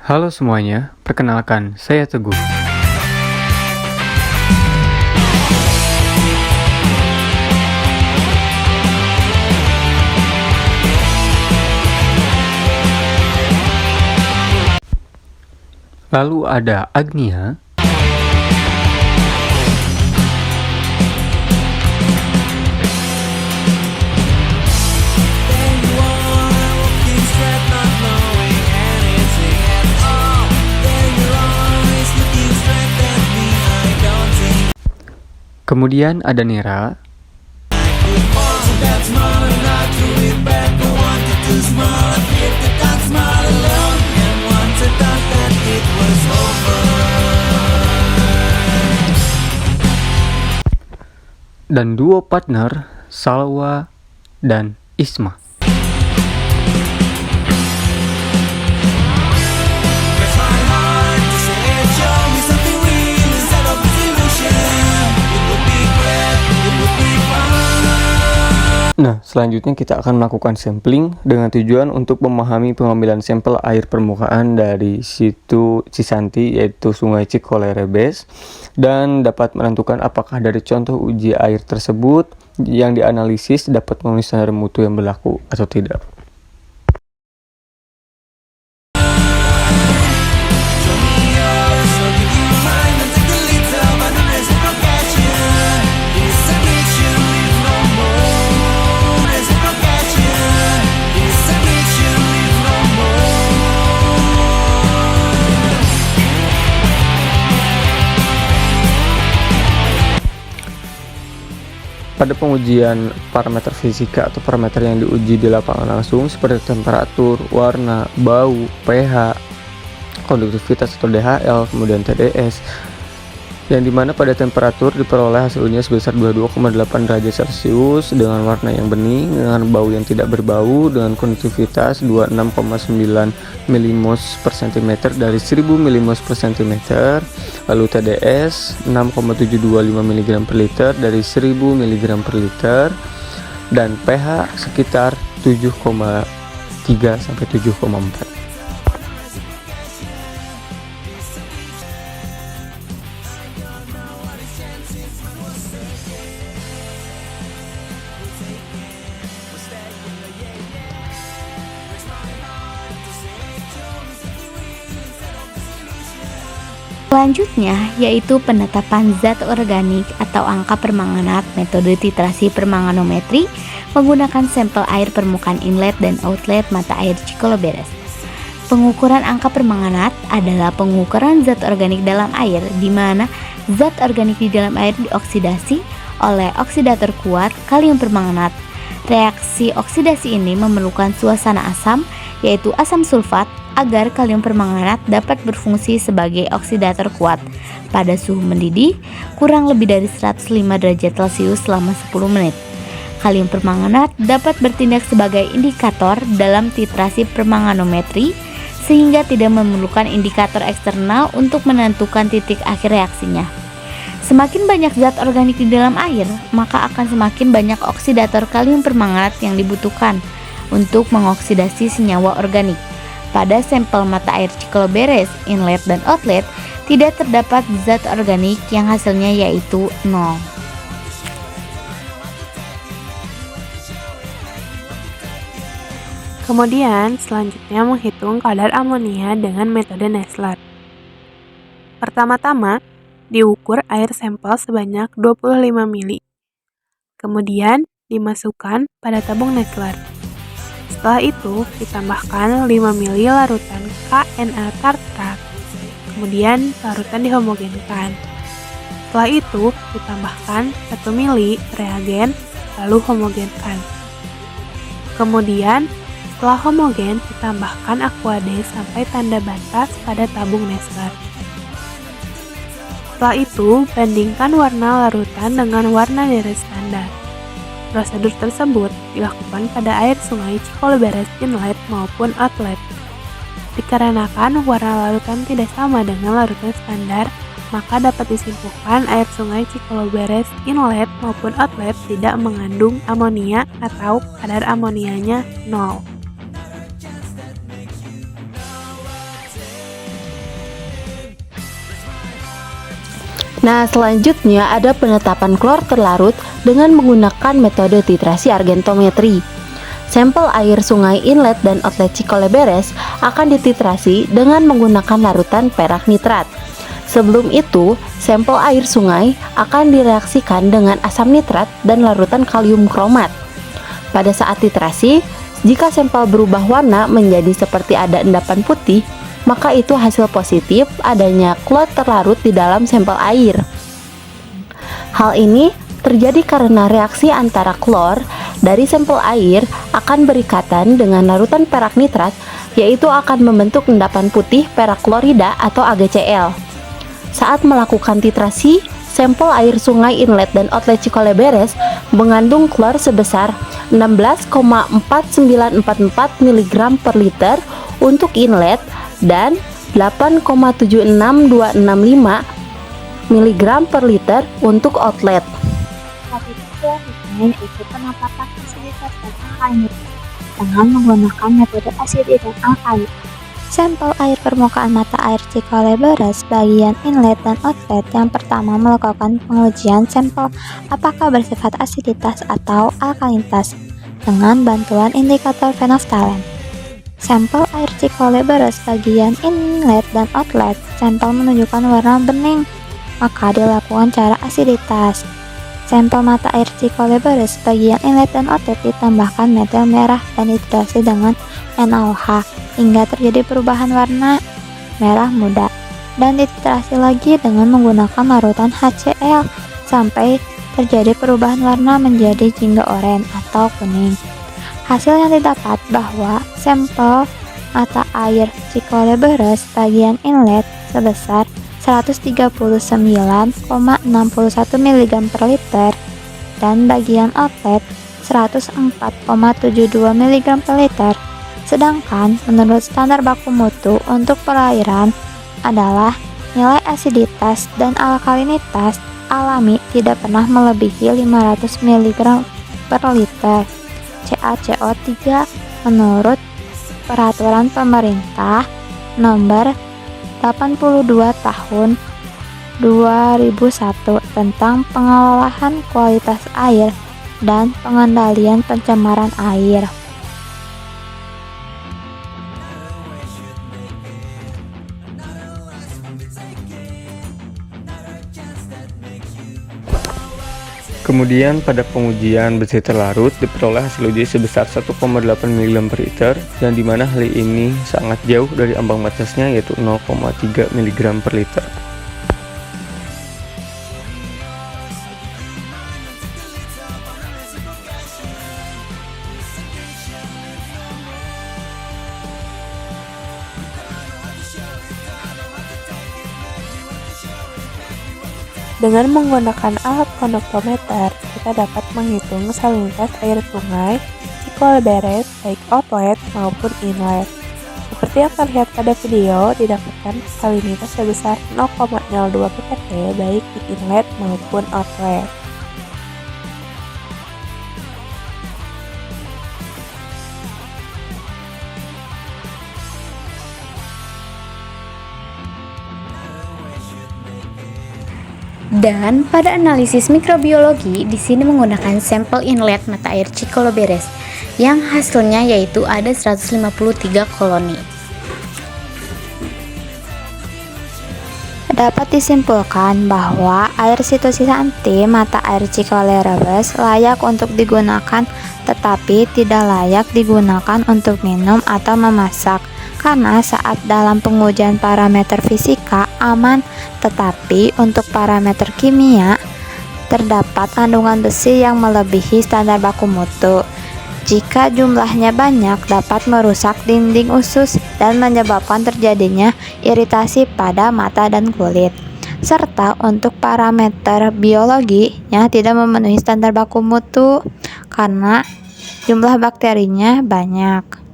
Halo semuanya, perkenalkan saya Teguh. Lalu ada Agnia, kemudian ada Nera, dan duo partner Salwa dan Isma. Nah, selanjutnya kita akan melakukan sampling dengan tujuan untuk memahami pengambilan sampel air permukaan dari situ Cisanti, yaitu Sungai Cikolerebes, dan dapat menentukan apakah dari contoh uji air tersebut yang dianalisis dapat memenuhi standar mutu yang berlaku atau tidak. Pada pengujian parameter fisika atau parameter yang diuji di lapangan langsung seperti temperatur, warna, bau, pH, konduktivitas atau DHL, kemudian TDS, yang dimana pada temperatur diperoleh hasilnya sebesar 22,8 derajat Celcius dengan warna yang bening, dengan bau yang tidak berbau, dengan konduktivitas 26,9 milimos per cm dari 1000 milimos per cm, lalu TDS 6,725 mg per liter dari 1000 mg per liter, dan pH sekitar 7,3 sampai 7,4. Selanjutnya yaitu penetapan zat organik atau angka permanganat metode titrasi permanganometri menggunakan sampel air permukaan inlet dan outlet mata air Cikoleberes. Pengukuran angka permanganat adalah pengukuran zat organik dalam air di mana zat organik di dalam air dioksidasi oleh oksidator kuat kalium permanganat. Reaksi oksidasi ini memerlukan suasana asam yaitu asam sulfat agar kalium permanganat dapat berfungsi sebagai oksidator kuat pada suhu mendidih kurang lebih dari 105 derajat Celcius selama 10 menit. Kalium permanganat dapat bertindak sebagai indikator dalam titrasi permanganometri sehingga tidak memerlukan indikator eksternal untuk menentukan titik akhir reaksinya. Semakin banyak zat organik di dalam air, maka akan semakin banyak oksidator kalium permanganat yang dibutuhkan untuk mengoksidasi senyawa organik. Pada sampel mata air Cikoleberes, inlet dan outlet tidak terdapat zat organik yang hasilnya yaitu 0. Kemudian selanjutnya menghitung kadar amonia dengan metode Nessler. Pertama-tama diukur air sampel sebanyak 25 ml. Kemudian dimasukkan pada tabung Nessler. Setelah itu, ditambahkan 5 ml larutan KNA tartrat. Kemudian, larutan dihomogenkan. Setelah itu, ditambahkan 1 ml reagen, lalu homogenkan. Kemudian, setelah homogen, ditambahkan Aquades sampai tanda batas pada tabung Nessler. Setelah itu, bandingkan warna larutan dengan warna dari standar. Prosedur tersebut dilakukan pada air sungai Cikoleberes inlet maupun outlet. Dikarenakan warna larutan tidak sama dengan larutan standar, maka dapat disimpulkan air sungai Cikoleberes inlet maupun outlet tidak mengandung amonia atau kadar amonianya 0. Nah, selanjutnya ada penetapan klor terlarut dengan menggunakan metode titrasi argentometri. Sampel air sungai inlet dan outlet Cicoleberes akan dititrasi dengan menggunakan larutan perak nitrat. Sebelum itu, sampel air sungai akan direaksikan dengan asam nitrat dan larutan kalium kromat. Pada saat titrasi, jika sampel berubah warna menjadi seperti ada endapan putih, maka itu hasil positif adanya klor terlarut di dalam sampel air. Hal ini terjadi karena reaksi antara klor dari sampel air akan berikatan dengan larutan perak nitrat, yaitu akan membentuk endapan putih perak klorida atau AgCl. Saat melakukan titrasi, sampel air sungai inlet dan outlet Cicoleberes mengandung klor sebesar 16,4944 mg per liter untuk inlet dan 8,76265 mg per liter untuk outlet. Selanjutnya yaitu penetapan asiditas dan alkalinit dengan menggunakan metode asidi dan alkali. Sampel air permukaan mata air Cicoleberes bagian inlet dan outlet yang pertama melakukan pengujian sampel apakah bersifat asiditas atau alkalinitas dengan bantuan indikator phenolphthalein. Sampel air Cicoleberes bagian inlet dan outlet, sampel menunjukkan warna bening, maka dilakukan cara asiditas. Sampel mata air Cicoleberes bagian inlet dan outlet ditambahkan metil merah dan dititrasi dengan NaOH hingga terjadi perubahan warna merah muda dan dititrasi lagi dengan menggunakan larutan HCl sampai terjadi perubahan warna menjadi jingga oranye atau kuning. Hasil yang didapat bahwa sampel mata air Cicoleberes bagian inlet sebesar 139,61 mg per liter dan bagian outlet 104,72 mg per liter. Sedangkan menurut standar baku mutu untuk perairan adalah nilai asiditas dan alkalinitas alami tidak pernah melebihi 500 mg per liter CaCO3 menurut Peraturan Pemerintah Nomor 82 Tahun 2001 tentang pengelolaan kualitas air dan pengendalian pencemaran air. Kemudian pada pengujian besi terlarut diperoleh hasil uji sebesar 1,8 mg per liter, yang dimana hal ini sangat jauh dari ambang batasnya yaitu 0,3 mg per liter. Dengan menggunakan alat konduktometer, kita dapat menghitung salinitas air sungai Cicoleberes baik outlet maupun inlet. Seperti yang terlihat pada video, didapatkan salinitas sebesar 0,02 ppb baik di inlet maupun outlet. Dan pada analisis mikrobiologi di sini menggunakan sampel inlet mata air Cicoleberes yang hasilnya yaitu ada 153 koloni. Dapat disimpulkan bahwa air sitosisanti mata air Cicoleberes layak untuk digunakan tetapi tidak layak digunakan untuk minum atau memasak karena saat dalam pengujian parameter fisika aman, tetapi untuk parameter kimia terdapat kandungan besi yang melebihi standar baku mutu. Jika jumlahnya banyak dapat merusak dinding usus dan menyebabkan terjadinya iritasi pada mata dan kulit. Serta untuk parameter biologinya tidak memenuhi standar baku mutu karena jumlah bakterinya banyak.